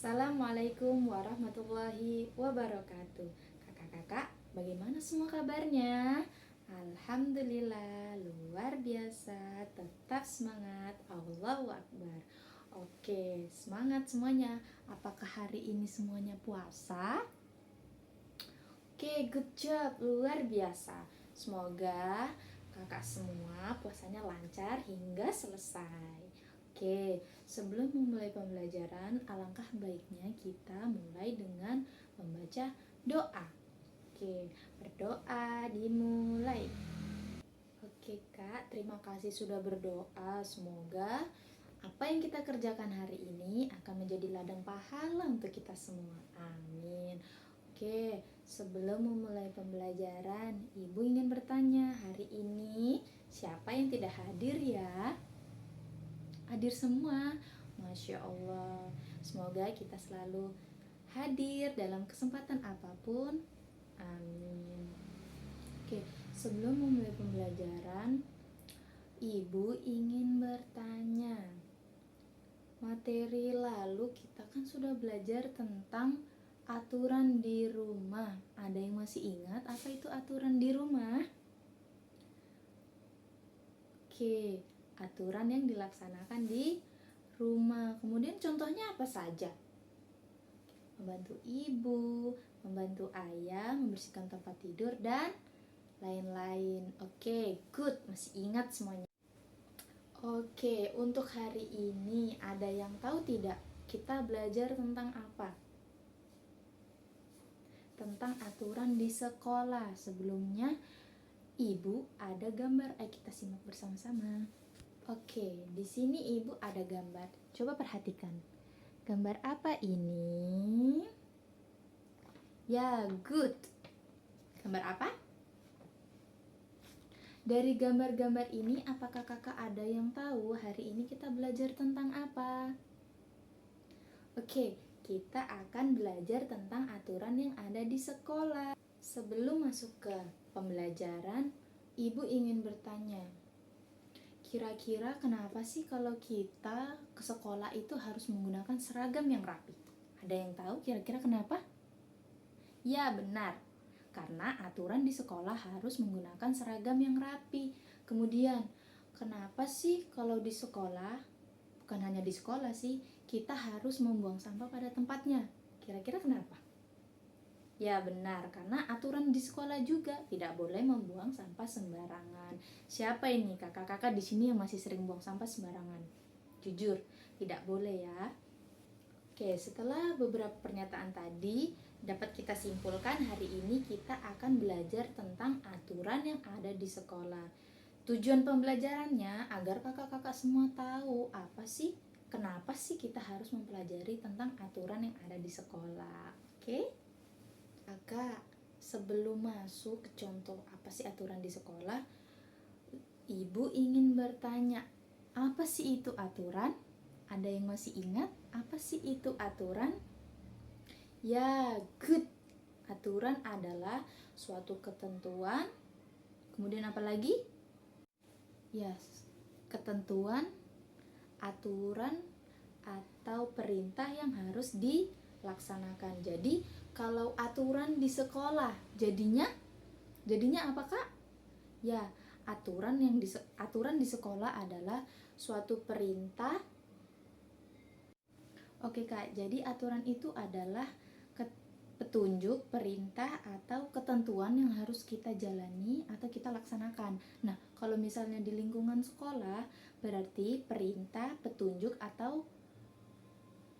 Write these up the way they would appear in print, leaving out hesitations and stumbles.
Assalamualaikum warahmatullahi wabarakatuh. Kakak-kakak, bagaimana semua kabarnya? Alhamdulillah, luar biasa. Tetap semangat. Allahu Akbar. Oke, semangat semuanya. Apakah hari ini semuanya puasa? Oke, good job. Luar biasa. Semoga kakak semua puasanya lancar hingga selesai. Oke, sebelum memulai pembelajaran, alangkah baiknya kita mulai dengan membaca doa. Oke, berdoa dimulai. Oke Kak, terima kasih sudah berdoa. Semoga apa yang kita kerjakan hari ini akan menjadi ladang pahala untuk kita semua. Amin. Oke, sebelum memulai pembelajaran, Ibu ingin bertanya, hari ini siapa yang tidak hadir ya? Hadir semua. Masya Allah. Semoga kita selalu hadir dalam kesempatan apapun. Amin. Oke, sebelum memulai pembelajaran, Ibu ingin bertanya. Materi lalu kita kan sudah belajar tentang aturan di rumah. Ada yang masih ingat apa itu aturan di rumah? Oke, aturan yang dilaksanakan di rumah. Kemudian contohnya apa saja? Membantu ibu, membantu ayah, membersihkan tempat tidur, dan lain-lain. Oke, good. Masih ingat semuanya? Oke, untuk hari ini ada yang tahu tidak? Kita belajar tentang apa? Tentang aturan di sekolah. Sebelumnya, Ibu ada gambar. Ayo kita simak bersama-sama. Oke, di sini Ibu ada gambar. Coba perhatikan. Gambar apa ini? Ya, good. Gambar apa? Dari gambar-gambar ini, apakah kakak ada yang tahu hari ini kita belajar tentang apa? Oke, kita akan belajar tentang aturan yang ada di sekolah. Sebelum masuk ke pembelajaran, Ibu ingin bertanya, kira-kira kenapa sih kalau kita ke sekolah itu harus menggunakan seragam yang rapi? Ada yang tahu kira-kira kenapa? Ya, benar. Karena aturan di sekolah harus menggunakan seragam yang rapi. Kemudian, kenapa sih kalau di sekolah, bukan hanya di sekolah sih, kita harus membuang sampah pada tempatnya? Kira-kira kenapa? Ya benar, karena aturan di sekolah juga tidak boleh membuang sampah sembarangan. Siapa ini kakak-kakak di sini yang masih sering buang sampah sembarangan? Jujur, tidak boleh ya. Oke, setelah beberapa pernyataan tadi, dapat kita simpulkan hari ini kita akan belajar tentang aturan yang ada di sekolah. Tujuan pembelajarannya agar kakak-kakak semua tahu apa sih, kenapa sih kita harus mempelajari tentang aturan yang ada di sekolah. Oke? Kakak, sebelum masuk ke contoh apa sih aturan di sekolah, Ibu ingin bertanya, apa sih itu aturan? Ada yang masih ingat apa sih itu aturan? Ya, good. Aturan adalah suatu ketentuan. Kemudian apa lagi? Yes, ketentuan, aturan, atau perintah yang harus dilaksanakan. Jadi, kalau aturan di sekolah, jadinya apa, Kak? Ya, aturan di sekolah adalah suatu perintah. Oke Kak, jadi aturan itu adalah petunjuk, perintah, atau ketentuan yang harus kita jalani atau kita laksanakan. Nah, kalau misalnya di lingkungan sekolah, berarti perintah, petunjuk, atau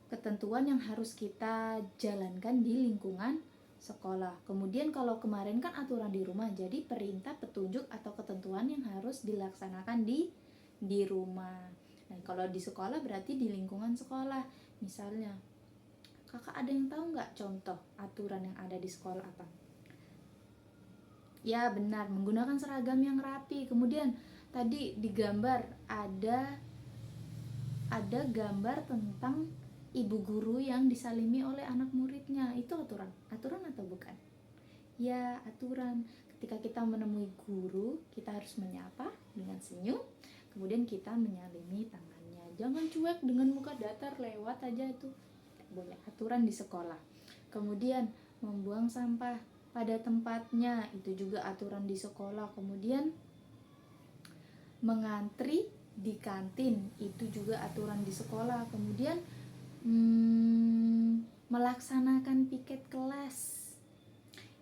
ketentuan yang harus kita jalankan di lingkungan sekolah. Kemudian kalau kemarin kan aturan di rumah, jadi perintah, petunjuk, atau ketentuan yang harus dilaksanakan di rumah. Nah, kalau di sekolah berarti di lingkungan sekolah. Misalnya, kakak ada yang tahu nggak contoh aturan yang ada di sekolah apa? Ya benar, menggunakan seragam yang rapi. Kemudian tadi di gambar ada gambar tentang ibu guru yang disalimi oleh anak muridnya. Itu aturan atau bukan? Ya, aturan. Ketika kita menemui guru, kita harus menyapa dengan senyum, kemudian kita menyalimi tangannya. Jangan cuek dengan muka datar lewat aja itu. boleh. Aturan di sekolah. Kemudian membuang sampah pada tempatnya, itu juga aturan di sekolah. Kemudian mengantri di kantin, itu juga aturan di sekolah. Kemudian melaksanakan piket kelas,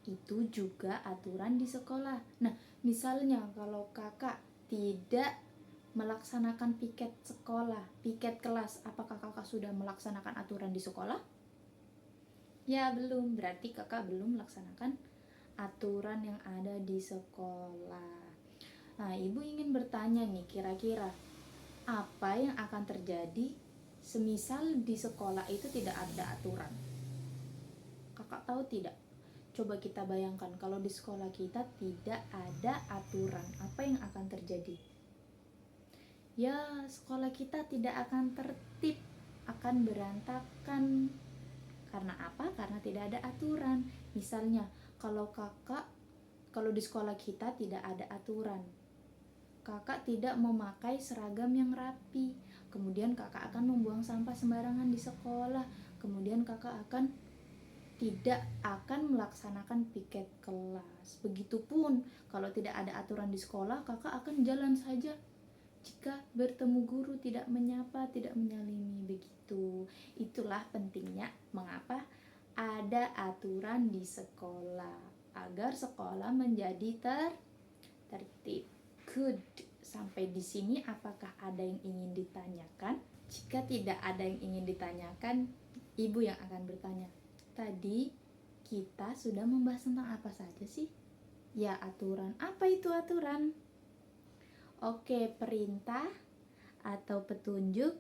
itu juga aturan di sekolah. Nah, misalnya kalau kakak tidak melaksanakan piket sekolah, piket kelas, apakah kakak sudah melaksanakan aturan di sekolah? Ya, belum. Berarti kakak belum melaksanakan aturan yang ada di sekolah. Nah, ibu ingin bertanya nih, kira-kira apa yang akan terjadi semisal di sekolah itu tidak ada aturan? Kakak tahu tidak? Coba kita bayangkan kalau di sekolah kita tidak ada aturan, apa yang akan terjadi? Ya, sekolah kita tidak akan tertib, akan berantakan. Karena apa? Karena tidak ada aturan. Misalnya, kalau di sekolah kita tidak ada aturan, kakak tidak memakai seragam yang rapi, kemudian kakak akan membuang sampah sembarangan di sekolah, kemudian kakak tidak akan melaksanakan piket kelas. Begitupun kalau tidak ada aturan di sekolah, kakak akan jalan saja. Jika bertemu guru tidak menyapa, tidak menyalimi, begitu. Itulah pentingnya mengapa ada aturan di sekolah, agar sekolah menjadi tertib. Good. Sampai di sini apakah ada yang ingin ditanyakan? Jika tidak ada yang ingin ditanyakan, ibu yang akan bertanya. Tadi kita sudah membahas tentang apa saja sih? Ya, aturan. Apa itu aturan? Oke, perintah atau petunjuk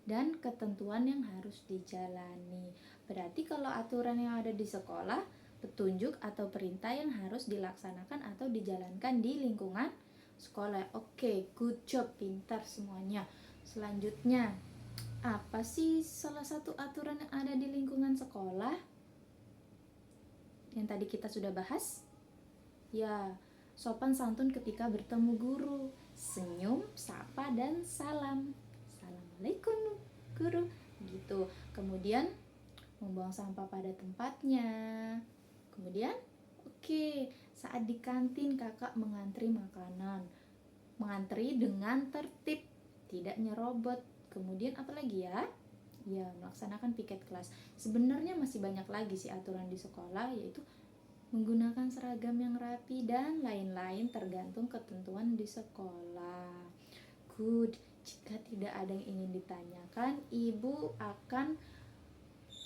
dan ketentuan yang harus dijalani. Berarti kalau aturan yang ada di sekolah, petunjuk atau perintah yang harus dilaksanakan atau dijalankan di lingkungan sekolah. Oke, good job, pintar semuanya. Selanjutnya, apa sih salah satu aturan yang ada di lingkungan sekolah yang tadi kita sudah bahas? Ya, sopan santun ketika bertemu guru, senyum, sapa, dan salam. Assalamualaikum guru, gitu. Kemudian membuang sampah pada tempatnya. Kemudian, saat di kantin kakak mengantri makanan, mengantri dengan tertib, tidak nyerobot. Kemudian apalagi ya? Ya, melaksanakan piket kelas. Sebenarnya masih banyak lagi sih aturan di sekolah, yaitu menggunakan seragam yang rapi dan lain-lain tergantung ketentuan di sekolah. Good. Jika tidak ada yang ingin ditanyakan, ibu akan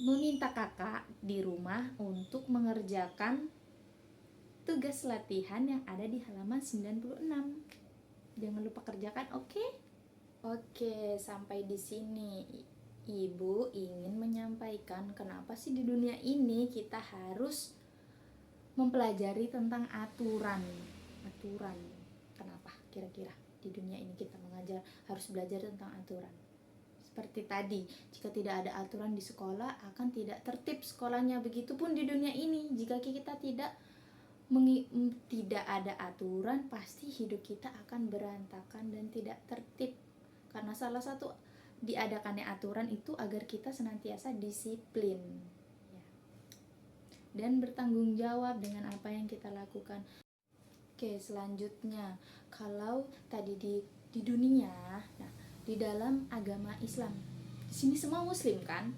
meminta kakak di rumah untuk mengerjakan tugas latihan yang ada di halaman 96. Jangan lupa kerjakan, oke? Oke, sampai di sini ibu ingin menyampaikan kenapa sih di dunia ini kita harus mempelajari tentang aturan. Kenapa kira-kira di dunia ini kita harus belajar tentang aturan? Seperti tadi, jika tidak ada aturan di sekolah akan tidak tertib sekolahnya. Begitupun di dunia ini, jika kita tidak ada aturan, pasti hidup kita akan berantakan dan tidak tertib. Karena salah satu diadakannya aturan itu agar kita senantiasa disiplin dan bertanggung jawab dengan apa yang kita lakukan. Oke, selanjutnya, kalau tadi di dunia, nah di dalam agama Islam, di sini semua Muslim kan?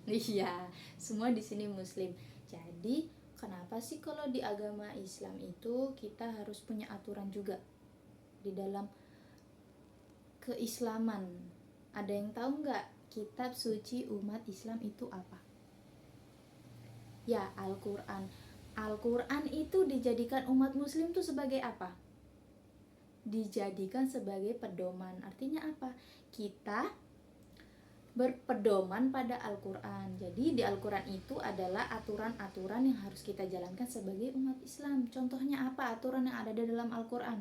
Iya, semua di sini Muslim. Jadi kenapa sih kalau di agama Islam itu kita harus punya aturan juga di dalam keislaman? Ada yang tahu nggak kitab suci umat Islam itu apa? Ya, Al-Quran. Al-Quran itu dijadikan umat muslim itu sebagai apa? Dijadikan sebagai pedoman. Artinya apa? Kita berpedoman pada Al-Quran. Jadi di Al-Quran itu adalah aturan-aturan yang harus kita jalankan sebagai umat Islam. Contohnya apa aturan yang ada di dalam Al-Quran?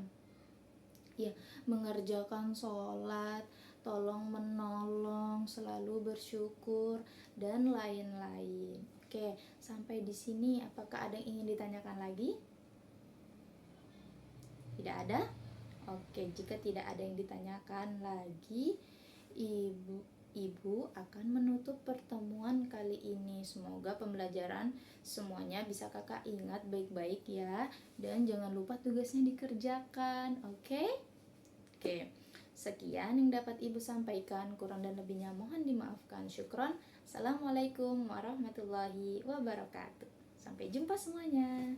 Ya, mengerjakan sholat, tolong menolong, selalu bersyukur, dan lain-lain. Oke, sampai di sini apakah ada yang ingin ditanyakan lagi? Tidak ada? Oke, jika tidak ada yang ditanyakan lagi, ibu Ibu akan menutup pertemuan kali ini. Semoga pembelajaran semuanya bisa kakak ingat baik-baik ya. Dan jangan lupa tugasnya dikerjakan, oke? Oke, sekian yang dapat Ibu sampaikan. Kurang dan lebihnya mohon dimaafkan. Syukron. Assalamualaikum warahmatullahi wabarakatuh. Sampai jumpa semuanya.